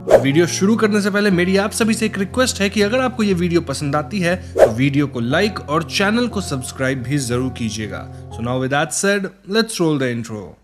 Video शुरू करने से पहले मेरी आप सभी से एक रिक्वेस्ट है कि अगर आपको ये वीडियो पसंद आती है तो वीडियो को लाइक और चैनल को सब्सक्राइब भी जरूर कीजिएगा। So now with that said, let's roll the intro.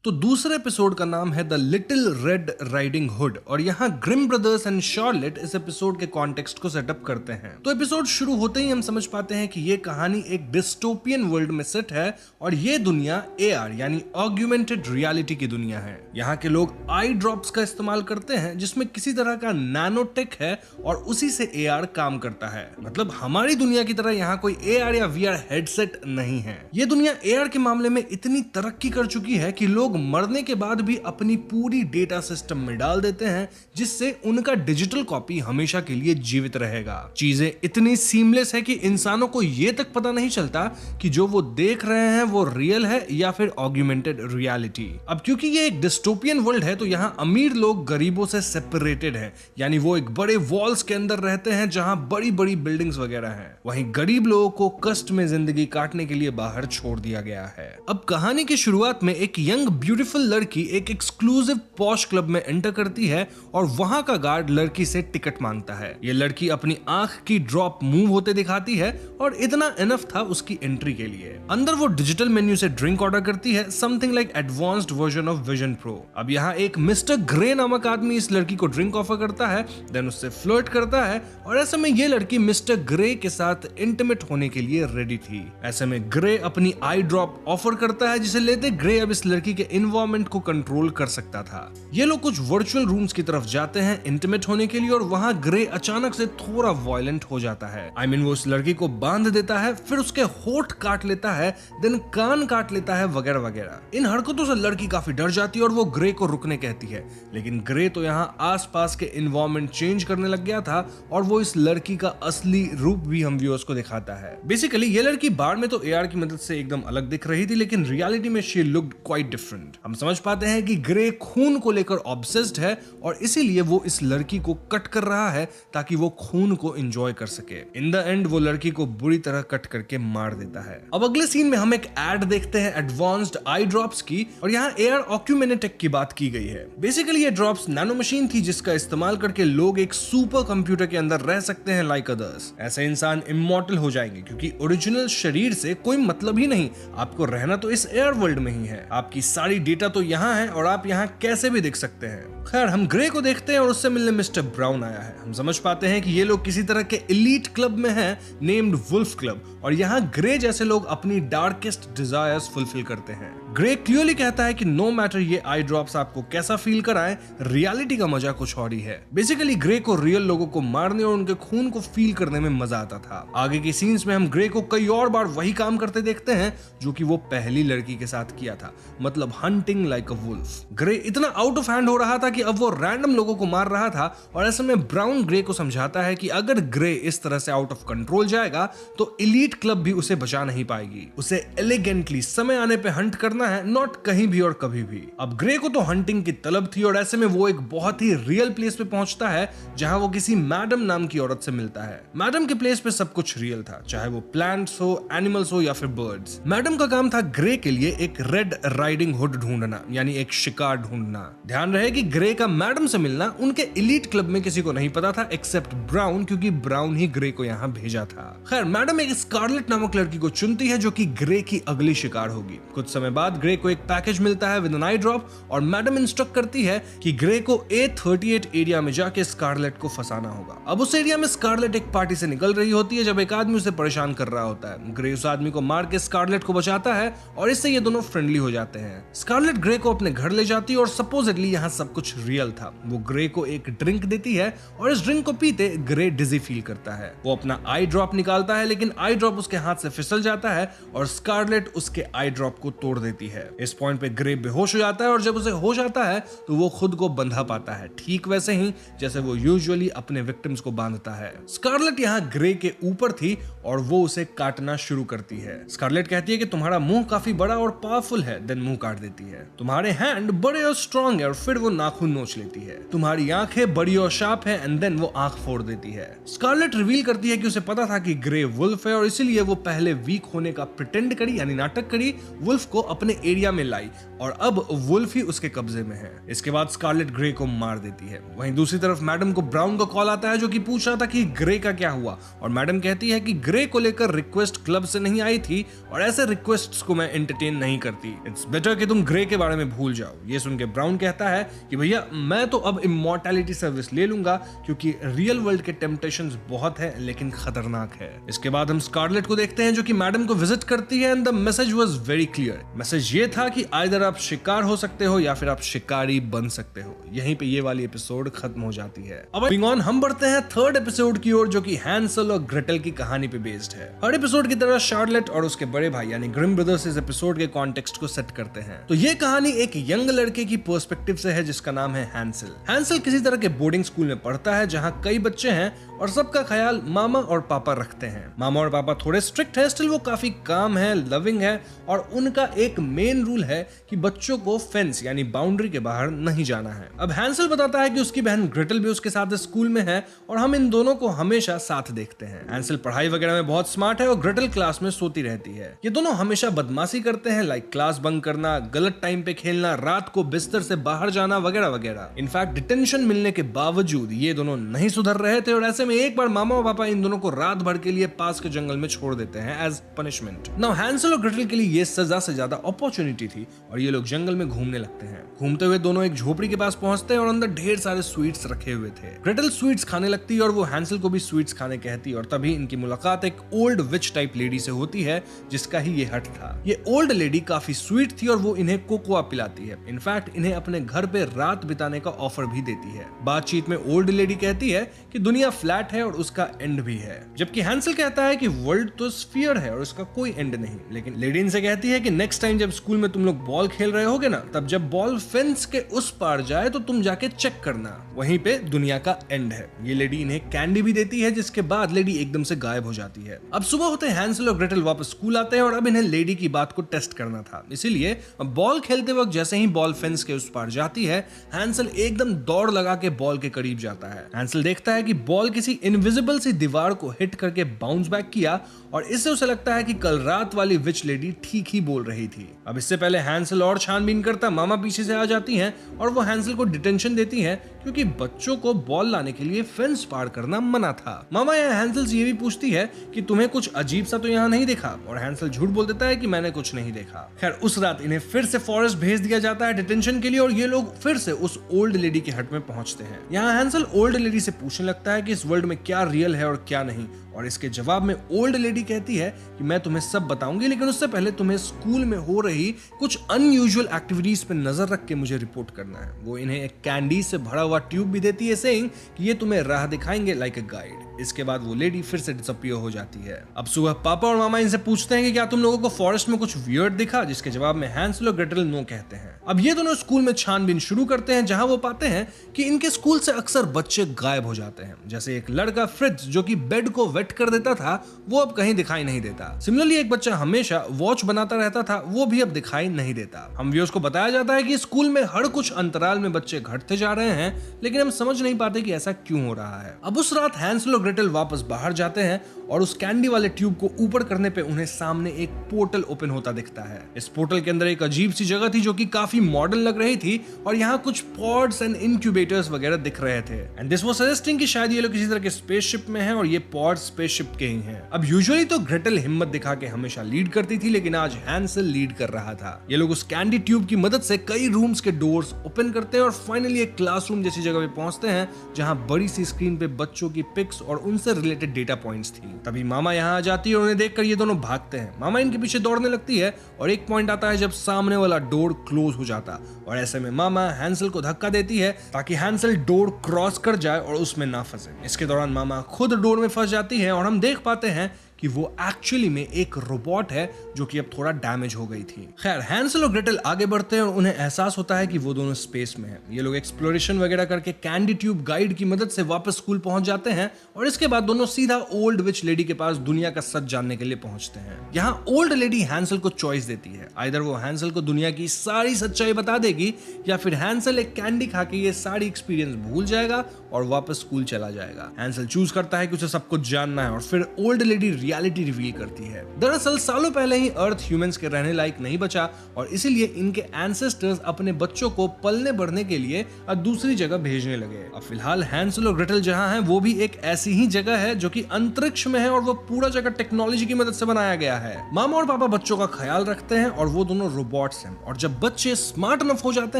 तो दूसरे एपिसोड का नाम है the little red riding hood और यहाँ ग्रिम ब्रदर्स एंड शार्लेट इस एपिसोड के कॉन्टेक्स्ट को सेटअप करते हैं। तो एपिसोड शुरू होते ही हम समझ पाते हैं कि ये कहानी एक डिस्टोपियन वर्ल्ड में सेट है और ये दुनिया AR यानी ऑग्यूमेंटेड रियलिटी की दुनिया है। यहाँ के लोग आई ड्रॉप्स का इस्तेमाल करते हैं जिसमें किसी तरह का नैनोटेक है और उसी से AR काम करता है। मतलब हमारी दुनिया की तरह यहाँ कोई AR या VR हेडसेट नहीं है। ये दुनिया AR के मामले में इतनी तरक्की कर चुकी है कि लोग मरने के बाद भी अपनी पूरी डेटा सिस्टम में डाल देते हैं जिससे उनका डिजिटल कॉपी हमेशा के लिए जीवित रहेगा। चीजें इतनी सीमलेस है कि इंसानों को यह तक पता नहीं चलता कि जो वो देख रहे हैं वो रियल है या फिर ऑग्यूमेंटेड रियलिटी। अब क्योंकि ये एक डिस्टोपियन वर्ल्ड है तो यहाँ अमीर लोग गरीबों से सेपरेटेड हैं, यानी वो एक बड़े वॉल्स के अंदर रहते हैं जहां बड़ी बड़ी बिल्डिंग्स वगैरह हैं। वहीं गरीब लोगों को कष्ट में जिंदगी काटने के लिए बाहर छोड़ दिया गया है। अब कहानी की शुरुआत में एक यंग ब्यूटीफुल लड़की एक एक्सक्लूसिव पॉश क्लब में एंटर करती है और वहां का गार्ड लड़की से टिकट मांगता है। ये लड़की अपनी आंख की ड्रॉप मूव होते दिखाती है और इतना इनफ था उसकी एंट्री के लिए। अंदर वो डिजिटल मेन्यू से ड्रिंक ऑर्डर करती है, something like advanced version of vision pro. अब यहाँ एक मिस्टर ग्रे नामक आदमी इस लड़की को ड्रिंक ऑफर करता है, देन उससे फ्लर्ट करता है और ऐसे में ये लड़की मिस्टर ग्रे के साथ इंटीमेट होने के लिए रेडी थी। ऐसे में ग्रे अपनी आई ड्रॉप ऑफर करता है जिसे लेते ग्रे अब इस लड़की के इन्वायरमेंट को कंट्रोल कर सकता था। ये लोग कुछ वर्चुअल रूम्स की तरफ जाते हैं इंटीमेट होने के लिए और वहां ग्रे अचानक से थोड़ा वायलेंट हो जाता है। वो उस लड़की को बांध देता है, फिर उसके होठ काट लेता है, देन कान काट लेता है वगैरह वगैरह। इन हरकतों से लड़की काफी डर जाती है और वो ग्रे को रुकने कहती है, लेकिन ग्रे तो यहाँ आसपास के इन्वायरमेंट चेंज करने लग गया था और वो इस लड़की का असली रूप भी हम व्यूअर्स को दिखाता है। बेसिकली ये लड़की बाहर में तो AR की मदद से एकदम अलग दिख रही थी, लेकिन रियलिटी में शी लुक्ड क्वाइट डिफरेंट। हम समझ पाते हैं कि ग्रे खून को लेकर ऑब्सेस्ड है और इसीलिए वो इस लड़की को कट कर रहा है ताकि वो खून को एंजॉय कर सके। इन द एंड वो लड़की को बुरी तरह कट करके मार देता है। अब अगले सीन में हम एक एड देखते हैं एडवांस्ड आई ड्रॉप्स की और यहाँ AR ऑक्यूमेंटेक की बात की गई है। बेसिकली ये ड्रॉप्स नैनो मशीन थी जिसका इस्तेमाल करके लोग एक सुपर कंप्यूटर के अंदर रह सकते हैं लाइक अदर्स। ऐसे इंसान इमॉर्टल हो जाएंगे क्योंकि ओरिजिनल शरीर से कोई मतलब ही नहीं, आपको रहना तो इस AR वर्ल्ड में ही है। आपकी सारी डेटा तो यहाँ है और आप यहाँ कैसे भी दिख सकते हैं। खैर हम ग्रे को देखते हैं और उससे मिलने मिस्टर ब्राउन आया है। हम समझ पाते हैं कि ये लोग किसी तरह के एलीट क्लब में हैं नेम्ड वुल्फ क्लब और यहाँ ग्रे जैसे लोग अपनी डार्केस्ट डिजायर्स फुलफिल करते हैं। ग्रे क्लियरली कहता है कि नो मैटर ये आई ड्रॉप्स आपको कैसा फील कराएं, रियलिटी का मजा कुछ और ही है। बेसिकली ग्रे को रियल लोगों को मारने और उनके खून को फील करने में मजा आता था। आगे की सीन्स में हम ग्रे को कई और बार वही काम करते देखते हैं जो कि वो पहली लड़की के साथ किया था, मतलब hunting like a wolf. Grey इतना आउट ऑफ हैंड हो रहा था कि अब वो रैंडम लोगों को मार रहा था और ऐसे में ब्राउन ग्रे को समझाता है कि अगर ग्रे इस तरह से आउट ऑफ कंट्रोल जाएगा तो एलीट क्लब भी उसे बचा नहीं पाएगी। उसे एलिगेंटली समय आने पे हंट करना है, नॉट कहीं भी और कभी भी। अब ग्रे को तो हंटिंग की तलब थी और ऐसे में वो एक बहुत ही रियल प्लेस पे पहुंचता है जहां वो किसी मैडम नाम की औरत से मिलता है। मैडम के प्लेस पे सब कुछ रियल था, चाहे वो प्लांट्स हो, एनिमल्स हो या फिर बर्ड्स। मैडम का काम था ग्रे के लिए एक रेड राइडिंग हुड ढूंढना, यानी एक शिकार ढूंढना। ध्यान रहे कि ग्रे का मैडम से मिलना उनके एलीट क्लब में किसी को नहीं पता था एक्सेप्ट ब्राउन, क्योंकि ब्राउन ही ग्रे को यहाँ भेजा था। खैर मैडम एक स्कारलेट नामक लड़की को चुनती है जो कि ग्रे की अगली शिकार होगी। कुछ समय बाद ग्रे को एक पैकेज मिलता है विद एन आई ड्रॉप और मैडम इंस्ट्रक्ट करती है कि ग्रे को A38 एरिया में जाके स्कारलेट को फंसाना होगा। अब उस एरिया में स्कारलेट एक पार्टी से निकल रही होती है जब एक आदमी उसे परेशान कर रहा होता है। ग्रे उस आदमी को मार के स्कारलेट को बचाता है और इससे ये दोनों फ्रेंडली हो जाते हैं। स्कारलेट ग्रे को अपने घर ले जाती है और सपोजिटली यहाँ सब कुछ रियल था। वो ग्रे को एक ड्रिंक देती है और इस ड्रिंक को पीते ग्रे डिजी फील करता है। वो अपना आई ड्रॉप निकालता है लेकिन आई ड्रॉप उसके हाथ से फिसल जाता है और स्कारलेट उसके आई ड्रॉप को तोड़ देती है। इस पॉइंट पे ग्रे बेहोश हो जाता है और जब उसे होश आता है तो वो खुद को बंधा पाता है, ठीक वैसे ही जैसे वो यूजुअली अपने विक्टिम्स को बांधता है। स्कारलेट यहाँ ग्रे के ऊपर थी और वो उसे काटना शुरू करती है। स्कारलेट कहती है कि तुम्हारा मुंह काफी बड़ा और पावरफुल है, देन मुंह काट देती है। तुम्हारे हैंड बड़े और स्ट्रॉन्ग है और फिर वो नाखून नोच लेती है। तुम्हारी आंखें बड़ी और शार्प है एंड देन वो आंख फोड़ देती है। स्कारलेट रिवील करती है कि उसे पता था कि ग्रे वुल्फ है और इसीलिए वो पहले वीक होने का प्रिटेंड करी यानी नाटक करी, वुल्फ को अपने एरिया में लाई और अब वुल्फ ही उसके कब्जे में है। इसके बाद स्कारलेट ग्रे को मार देती है। वहीं दूसरी तरफ मैडम को ब्राउन का कॉल आता है जो कि पूछ रहा था कि ग्रे का क्या हुआ और मैडम कहती है कि ग्रे को लेकर रिक्वेस्ट क्लब से नहीं आई थी और ऐसे रिक्वेस्ट्स को मैं एंटरटेन नहीं करती, इट्स बेटर कि तुम ग्रे के बारे में भूल जाओ। ये सुन के ब्राउन कहता है कि भैया मैं तो अब इमॉर्टैलिटी सर्विस ले लूंगा क्योंकि रियल वर्ल्ड के टेम्पटेशंस बहुत है लेकिन खतरनाक है। इसके बाद हम स्कारलेट को देखते हैं जो कि मैडम को विजिट करती है and the message was very clear. Message ये था कि आइदर आप शिकार हो सकते हो या फिर आप शिकारी बन सकते हो। यहीं पे ये वाली एपिसोड खत्म हो जाती है। अब मूविंग ऑन हम बढ़ते हैं थर्ड एपिसोड की ओर जो कि हैंसेल और ग्रेटल की कहानी पे बेस्ड है। हर एपिसोड की तरह शार्लेट और उसके बड़े भाई यानी ग्रिम ब्रदर्स इस एपिसोड के कॉन्टेक्स्ट को सेट करते हैं। तो ये कहानी एक यंग लड़के की पर्सपेक्टिव से है जिसका नाम है हैंसेल। हैंसेल किसी तरह के बोर्डिंग स्कूल में पढ़ता है जहां कई बच्चे हैं और सबका ख्याल मामा और पापा रखते हैं। मामा और पापा थोड़े स्ट्रिक्ट है, स्टिल वो काफी काम है, लविंग है और उनका एक मेन रूल है कि बच्चों को फेंस यानी बाउंड्री के बाहर नहीं जाना है। अब हैंसेल बताता है कि उसकी बहन ग्रेटल भी उसके साथ स्कूल में है और हम इन दोनों को हमेशा साथ देखते हैं। हैंसेल पढ़ाई वगैरह में बहुत स्मार्ट है और ग्रेटल क्लास में सोती रहती है। ये दोनों हमेशा बदमाशी करते हैं, लाइक क्लास बंक करना, गलत टाइम पे खेलना, रात को बिस्तर से बाहर जाना वगैरह वगैरह। इनफैक्ट डिटेंशन मिलने के बावजूद ये दोनों नहीं सुधर रहे थे और ऐसे में एक बार मामा और पापा इन दोनों को रात भर के लिए पास के जंगल में छोड़ देते हैं एज पनिशमेंट। नाउ हैंसेल और ग्रेटल के लिए ये सजा से ज्यादा अपॉर्चुनिटी थी और ये लोग जंगल में घूमने लगते हैं। घूमते हुए दोनों एक झोपड़ी के पास पहुंचते हैं और अंदर ढेर सारे स्वीट्स रखे हुए थे। ग्रेटल स्वीट्स खाने लगती है और वो हैंसेल को भी स्वीट्स खाने कहती और तभी इनकी मुलाकात एक ओल्ड विच टाइप लेडी से होती है जिसका ही ये हट था। ये ओल्ड लेडी काफी स्वीट थी और वो इन्हें कोकोआ पिलाती है। इनफैक्ट इन्हें अपने घर पे रात बिताने का ऑफर भी देती है। बातचीत में ओल्ड लेडी कहती है कि दुनिया फ्लैट है और उसका एंड भी है, जबकि हैंसेल कहता है कि वर्ल्ड तो स्फीयर है और उसका कोई एंड नहीं। लेकिन लेडी इनसे कहती है कि नेक्स्ट टाइम जब स्कूल में तुम लोग बॉल खेल रहे होगे ना, तब जब बॉल फेंस के उस पार जाए तो तुम जाके चेक करना, वहीं पे दुनिया का एंड है। ये लेडी इन्हें कैंडी भी देती है जिसके बाद लेडी एकदम से गायब हो जाती है। अब सुबह होते हैंसेल और ग्रेटल वापस स्कूल आते हैं और अब इन्हें लेडी की बात को टेस्ट करना था, इसीलिए बॉल खेलते वक्त जैसे ही बॉल फेंस के उस पार जाती है, हैंसेल एकदम दौड़ लगा के बॉल के करीब जाता है। हैंसेल देखता है कि बॉल किसी इनविजिबल सी दीवार को हिट करके बाउंस बैक किया और इससे उसे लगता है कि कल रात वाली विच लेडी ठीक ही बोल रही थी। अब इससे पहले हैंसेल और छानबीन करता मामा पीछे से आ जाती हैं और वो हैंसेल को डिटेंशन देती हैं क्योंकि बच्चों को बॉल लाने के लिए फेंस पार करना मना था। मामा यहाँ हैंसेल से ये भी पूछती है कि तुम्हें कुछ अजीब सा तो यहाँ नहीं देखा, और हैंसेल झूठ बोल देता है कि मैंने कुछ नहीं देखा। खैर उस रात इन्हें फिर से फॉरेस्ट भेज दिया जाता है डिटेंशन के लिए और ये लोग फिर से उस ओल्ड लेडी के हट में पहुंचते हैं। यहाँ हैंसेल ओल्ड लेडी से पूछने लगता है कि इस वर्ल्ड में क्या रियल है और क्या नहीं, और इसके जवाब में ओल्ड लेडी कहती है कि मैं तुम्हें सब बताऊंगी लेकिन उससे पहले तुम्हें स्कूल में हो रही कुछ अनयूजुअल एक्टिविटीज पे नजर रख के मुझे रिपोर्ट करना है। वो इन्हें एक कैंडी से भरा हुआ ट्यूब भी देती है सेइंग कि ये तुम्हें राह दिखाएंगे लाइक अ गाइड। इसके बाद वो लेडी फिर से डिसअपीयर हो जाती है। अब सुबह पापा और मामा इनसे पूछते हैं कि क्या तुम लोगों को फॉरेस्ट में कुछ वियर्ड दिखा, जिसके जवाब में हैंसेल और ग्रेटल नो कहते हैं। अब ये दोनों स्कूल में छानबीन शुरू करते हैं जहां वो पाते हैं कि इनके स्कूल से अक्सर बच्चे गायब हो जाते हैं। जैसे एक लड़का फ्रिट्ज जो कि बेड को वेट कर देता था वो अब कहीं दिखाई नहीं देता। सिमिलरली एक बच्चा हमेशा वॉच बनाता रहता था वो भी अब दिखाई नहीं देता। हम व्यूअर्स को बताया जाता है कि स्कूल में हर कुछ अंतराल में बच्चे घटते जा रहे हैं लेकिन हम समझ नहीं पाते कि ऐसा क्यों हो रहा है। अब उस रात हैंसेल और ग्रेटल वापस बाहर जाते हैं और उस कैंडी वाले ट्यूब को ऊपर करने पे उन्हें सामने एक पोर्टल ओपन होता दिखता है। इस पोर्टल के अंदर एक अजीब सी जगह थी जो कि काफी मॉडर्न लग रही थी और यहाँ कुछ पॉड्स एंड इनक्यूबेटर्स वगैरह दिख रहे थे एंड दिस वाज सजेस्टिंग कि शायद ये लोग किसी तरह के स्पेसशिप में हैं और ये पॉड्स स्पेसशिप के ही हैं। अब यूजुअली तो ग्रेटल हिम्मत दिखा के हमेशा लीड करती थी लेकिन आज हैंसेल लीड कर रहा था। ये लोग उस कैंडी ट्यूब की मदद से कई रूम्स के डोर्स ओपन करते हैं और फाइनली एक क्लासरूम जैसी जगह पे पहुंचते हैं जहां बड़ी सी स्क्रीन पे बच्चों की पिक्स और उनसे रिलेटेड डेटा पॉइंट्स थी। तभी मामा यहाँ आ जाती है और उन्हें देखकर ये दोनों भागते हैं। मामा इनके पीछे दौड़ने लगती है और एक पॉइंट आता है जब सामने वाला डोर क्लोज हो जाता और ऐसे में मामा हैंसल को धक्का देती है ताकि हैंसल डोर क्रॉस कर जाए और उसमें ना फंसे। इसके दौरान मामा खुद डोर में फंस जाती है और हम देख पाते हैं कि वो एक्चुअली में एक रोबोट है जो कि अब थोड़ा डैमेज हो गई थी। खैर हैंसल और ग्रेटल आगे बढ़ते हैं और उन्हें एहसास होता है कि वो दोनों स्पेस में हैं। ये लोग एक्सप्लोरेशन वगैरह करके कैंडी ट्यूब गाइड की मदद से वापस स्कूल पहुंच जाते हैं और इसके बाद दोनों सीधा ओल्ड विच लेडी के पास दुनिया का सच जानने के लिए पहुंचते हैं। यहाँ ओल्ड लेडी हैंसल को चॉइस देती है, आइदर वो हैंसल को दुनिया की सारी सच्चाई बता देगी या फिर हैंसल एक कैंडी खा के ये सारी एक्सपीरियंस भूल जाएगा और वापस स्कूल चला जाएगा। हैंसल चूज करता है कि उसे सब कुछ जानना है और फिर ओल्ड लेडी रियलिटी रिवील करती है। दरअसल सालों पहले ही अर्थ ह्यूमंस के रहने लायक नहीं बचा और इसीलिए इनके एंसेस्टर्स अपने बच्चों को पलने बढ़ने के लिए दूसरी जगह भेजने लगे। अब फिलहाल हैंसल और ग्रेटल जहां हैं वो भी एक ऐसी ही जगह है जो कि अंतरिक्ष में है और वो पूरा जगह टेक्नोलॉजी की मदद से बनाया गया है। मामा और पापा बच्चों का ख्याल रखते हैं और वो दोनों रोबोट्स हैं और जब बच्चे स्मार्ट इनफ हो जाते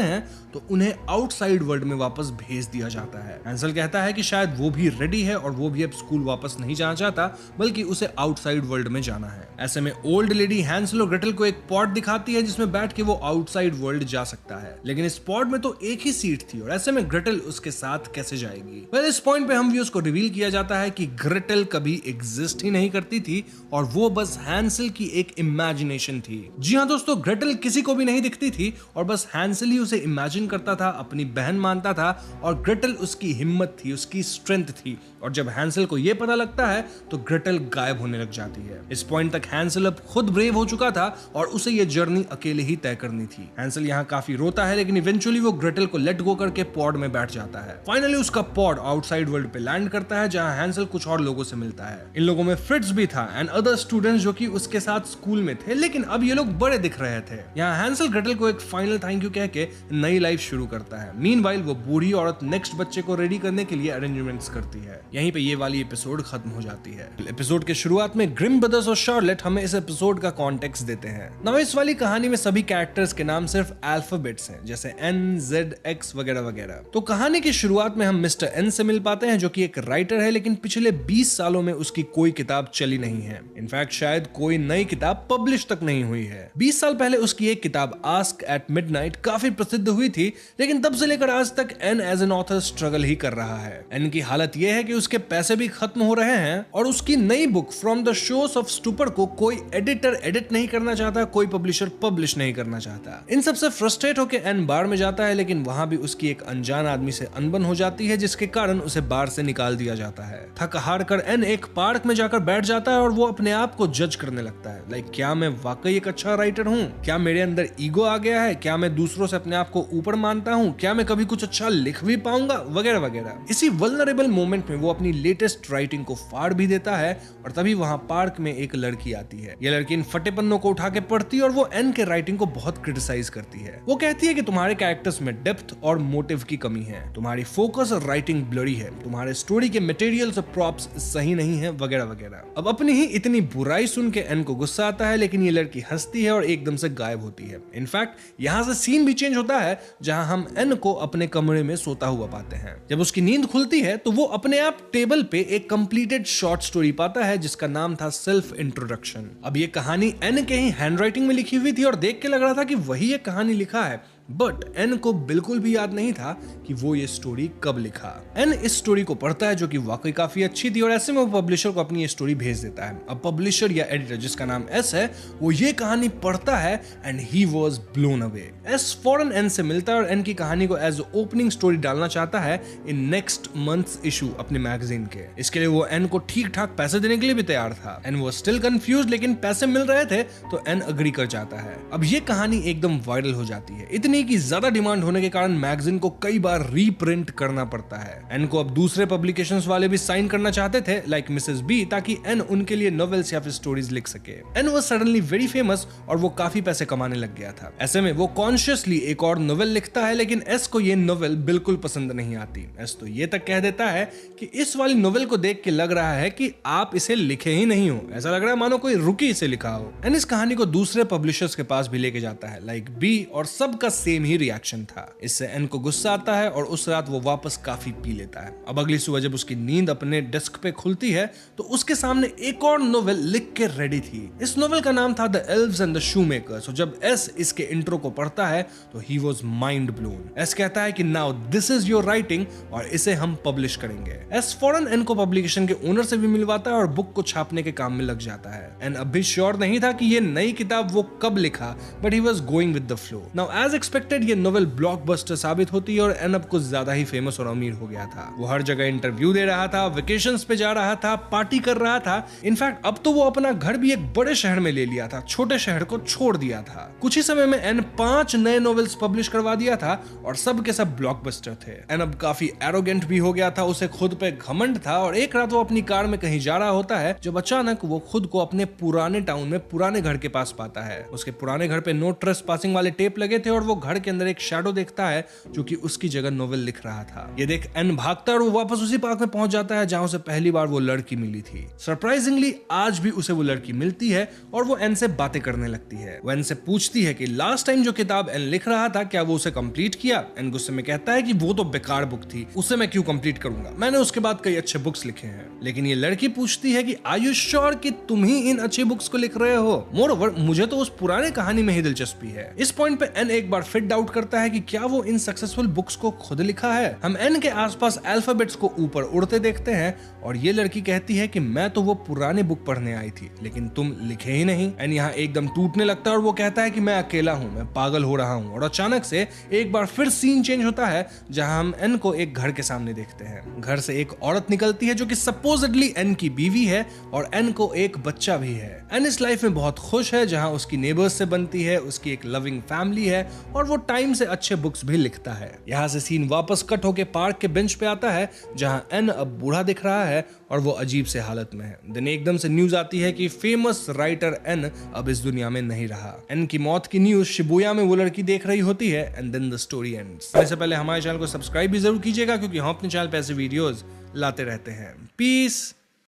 हैं तो उन्हें आउटसाइड वर्ल्ड में वापस भेज दिया जाता है। हैंसल कहता है कि शायद वो भी रेडी है और वो भी अब स्कूल वापस नहीं जाना चाहता बल्कि उसे आउटसाइड वर्ल्ड में जाना है। ऐसे में ओल्ड लेडी हैंसल और ग्रेटल को एक पॉड दिखाती है जिसमें बैठ के वो आउटसाइड वर्ल्ड जा सकता है, लेकिन इस पॉड में तो एक ही सीट थी और ऐसे में ग्रेटल उसके साथ कैसे जाएगी। वेल इस पॉइंट पे हम व्यूअर्स को रिवील किया जाता है कि ग्रेटल कभी एग्जिस्ट ही नहीं करती थी और वो बस हैंसल की एक इमेजिनेशन थी। जी हाँ दोस्तों, ग्रेटल किसी को भी नहीं दिखती थी और बस हैंसल ही उसे इमेजिन करता था, अपनी बहन मानता था और ग्रेटल उसकी हिम्मत थी, उसकी स्ट्रेंथ थी। और जब हैंसल को यह पता लगता है तो ग्रेटल गायब होने लग जाती है। इस पॉइंट तक हैंसल अब खुद ब्रेव हो चुका था और उसे यह जर्नी अकेले ही तय करनी थी। हैंसल यहाँ काफी रोता है लेकिन इवेंचुअली वो ग्रेटल को लेट गो करके पॉड में बैठ जाता है। फाइनली उसका पॉड आउटसाइड वर्ल्ड पे लैंड करता है जहां हैंसल कुछ और लोगों से मिलता है। इन लोगों में फ्रिट्ज भी था एंड अदर स्टूडेंट्स जो कि उसके साथ स्कूल में थे, लेकिन अब ये लोग बड़े दिख रहे थे। यहाँ हैंसल ग्रेटल को एक फाइनल थैंक यू कह के नई लाइफ शुरू करता है। मीनवाइल वो बूढ़ी औरत नेक्स्ट बच्चे को रेडी करने के लिए अरेंजमेंट्स करती है। यहीं पे ये वाली एपिसोड खत्म हो जाती है। एपिसोड के शुरुआत में ग्रिम ब्रदर्स और शार्लेट हमें इस एपिसोड का कॉन्टेक्स्ट देते हैं। नाउ इस वाली कहानी में सभी कैरेक्टर्स के नाम सिर्फ अल्फाबेट्स हैं, जैसे एन, जेड, एक्स वगैरह वगैरह। तो कहानी की शुरुआत में हम मिस्टर एन से मिल पाते हैं जो कि एक राइटर है, लेकिन पिछले 20 सालों में उसकी कोई किताब चली नहीं है। इनफैक्ट शायद कोई नई किताब पब्लिश तक नहीं हुई है। 20 साल पहले उसकी एक किताब आस्क एट मिडनाइट काफी प्रसिद्ध हुई थी, लेकिन तब से लेकर आज तक an age an author struggle ही कर रहा है। एन की हालत यह है कि उसके पैसे भी खत्म हो रहे हैं और उसकी नई book from the shows of stupor को कोई एडिटर एडिट नहीं करना चाहता, कोई पब्लिशर पब्लिश नहीं करना चाहता। इन सबसे फ्रस्ट्रेट होकर एन बार में जाता है, लेकिन वहां भी उसकी एक अनजान आदमी से अनबन हो जाती है जिसके कारण उसे बार से निकाल दिया जाता है। थक हार कर एन एक पार्क में जाकर बैठ जाता है और वो अपने आप को जज करने लगता है, लाइक क्या मैं वाकई एक अच्छा राइटर हूँ? क्या मेरे अंदर ईगो आ गया है? क्या मैं दूसरों से अपने आप को ऊपर मानता हूँ? क्या मैं कभी कुछ अच्छा लिख भी पाऊंगा? वगैरह वगैरह। इसी वल्नरेबल मोमेंट में वो अपनी लेटेस्ट राइटिंग को फाड़ भी देता है और तभी वहां पार्क में एक लड़की आती है। ये लड़की इन फटे पन्नों को उठा के पढ़ती है और वो एन के राइटिंग को बहुत क्रिटिसाइज करती है। वो कहती है कि तुम्हारे कैरेक्टर्स में डेप्थ और मोटिव की कमी है, तुम्हारी फोकस और राइटिंग ब्लरी है, तुम्हारे स्टोरी के मटेरियल्स और प्रॉप्स सही नहीं है, वगैरह वगैरह। अब अपनी ही इतनी बुराई सुन के एन को गुस्सा आता है, लेकिन ये लड़की हंसती है और एकदम से गायब होती है। इनफैक्ट यहाँ से सीन भी चेंज होता है जहां हम एन को अपने कमरे में सोता हुआ पाते हैं। जब उसकी नींद खुलती है तो वो अपने आप टेबल पे एक कंप्लीटेड शॉर्ट स्टोरी पाता है जिसका नाम था सेल्फ इंट्रोडक्शन। अब ये कहानी एन के ही हैंडराइटिंग में लिखी हुई थी और देख के लग रहा था कि वही ये कहानी लिखा है, बट एन को बिल्कुल भी याद नहीं था कि वो ये स्टोरी कब लिखा। एन इस स्टोरी को पढ़ता है जो कि वाकई काफी अच्छी थी और ऐसे में वो पब्लिशर को अपनी ये स्टोरी भेज देता है। अब पब्लिशर या एडिटर जिसका नाम एस है वो ये कहानी पढ़ता है and he was blown away. S फौरन एन से मिलता है और एन की कहानी को एज ओपनिंग स्टोरी डालना चाहता है इन नेक्स्ट मंथ्स इशू अपने मैगजीन के। इसके लिए वो एन को ठीक ठाक पैसे देने के लिए भी तैयार था। एन वो स्टिल कंफ्यूज, लेकिन पैसे मिल रहे थे तो एन अग्री कर जाता है। अब ये कहानी एकदम वायरल हो जाती है, इतनी की ज्यादा डिमांड होने के कारण मैगजीन को कई बार रीप्रिंट करना पड़ता है। एन को अब दूसरे पब्लिकेशंस वाले भी साइन करना चाहते थे लाइक मिसेस बी, ताकि एन उनके लिए नॉवेल्स या फिर स्टोरीज लिख सके। Ann was suddenly very famous और वो काफी पैसे कमाने लग गया था। ऐसे में वो कॉन्शियसली एक और नॉवेल लिखता है, लेकिन एस को ये नॉवेल बिल्कुल पसंद नहीं आती। एस तो ये तक कह देता है कि इस वाली नॉवेल को देख के लग रहा है कि आप इसे लिखे ही नहीं हो, ऐसा लग रहा है मानो कोई रुकी इसे लिखा हो। एन इस कहानी को दूसरे पब्लिशर्स के पास भी लेके जाता है लाइक बी और सबका सेम ही रिएक्शन था। इससे एन को गुस्सा आता है और उस रात वो वापस काफी पी लेता है। अब अगली सुबह जब उसकी नींद अपने डेस्क पे खुलती है तो उसके सामने एक और नोवेल लिख के रेडी थी। इस नोवेल का नाम था the elves and the shoemakers. और जब एस इसके इंट्रो को पढ़ता है तो he was mind blown. S कहता है कि now this is your writing और इसे हम पब्लिश करेंगे। एस फौरन एन को पब्लिकेशन के ओनर से भी मिलवाता है और बुक को छापने के काम में लग जाता है। एन अब भी श्योर नहीं था कि ये नई किताब वो कब लिखा, but he was going with the flow. Now as expected ये नोवेल ब्लॉकबस्टर साबित होती है और एन अब कुछ ज्यादा ही फेमस और अमीर हो गया था। वो हर जगह इंटरव्यू दे रहा था, वेकेशंस पे जा रहा था, पार्टी कर रहा था। इनफैक्ट अब तो वो अपना घर भी एक बड़े शहर में ले लिया था, छोटे शहर को छोड़ दिया था। कुछ ही समय में एन 5 नए नॉवेल्स पब्लिश करवा दिया था और सब के सब ब्लॉकबस्टर थे। एन अब काफी एरोगेंट भी हो गया था, उसे खुद पे घमंड था और एक रात वो अपनी कार में कहीं जा रहा होता है जब अचानक वो खुद को अपने पुराने टाउन में पुराने घर के पास पाता है। उसके पुराने घर पे नो ट्रेसपासिंग वाले टेप लगे थे और वो घर के अंदर एक शैडो देखता है जो कि उसकी जगह नोवेल लिख रहा था। ये देख एन भागता है और वो वापस उसी पार्क में पहुंच जाता है जहां उसे पहली बार वो लड़की मिली थी। सरप्राइजिंगली आज भी उसे वो लड़की मिलती है और वो एन से बातें करने लगती है। वो एन से पूछती है कि लास्ट टाइम जो किताब एन लिख रहा था क्या वो उसे कंप्लीट किया। एन गुस्से में कहता है कि वो तो बेकार बुक थी, उसे मैं क्यों कंप्लीट करूंगा, मैंने उसके बाद कई अच्छे बुक्स लिखे हैं। लेकिन ये लड़की पूछती है कि आर यू श्योर कि तुम ही इन अच्छी बुक्स को लिख रहे हो? मोरओवर मुझे तो उस पुराने कहानी में ही दिलचस्पी है। इस पॉइंट पे एन एक बार फिर डाउट करता है कि क्या वो इन सक्सेसफुल बुक्स को खुद लिखा है। हम एन के आसपास अल्फाबेट्स को ऊपर उड़ते देखते हैं और ये लड़की कहती है कि मैं तो वो पुरानी बुक पढ़ने आई थी लेकिन तुम लिखे ही नहीं। एन यहाँ एकदम टूटने लगता है और वो कहता है कि मैं अकेला हूँ, मैं पागल हो रहा हूँ। और अचानक से एक बार फिर सीन चेंज होता है जहां हम एन को एक घर के सामने देखते हैं। घर से एक औरत निकलती है जो कि सपोजिटली एन की बीवी है और एन को एक बच्चा भी है। एन इस लाइफ में बहुत खुश है जहां उसकी नेबर्स से बनती है, उसकी एक लविंग फैमिली है और वो टाइम से अच्छे बुक्स भी लिखता है। यहाँ से सीन वापस कट होके पार्क के बेंच पे आता है जहां एन अब बूढ़ा दिख रहा है और वो अजीब से हालत में है। दिन एकदम से न्यूज आती है कि फेमस राइटर एन अब इस दुनिया में नहीं रहा। एन की मौत की न्यूज शिबुया में वो लड़की देख रही होती है and then the story ends. इससे पहले हमारे चैनल को सब्सक्राइब भी जरूर कीजिएगा क्योंकि हम अपने चैनल पे ऐसे वीडियोस लाते रहते हैं। पीस।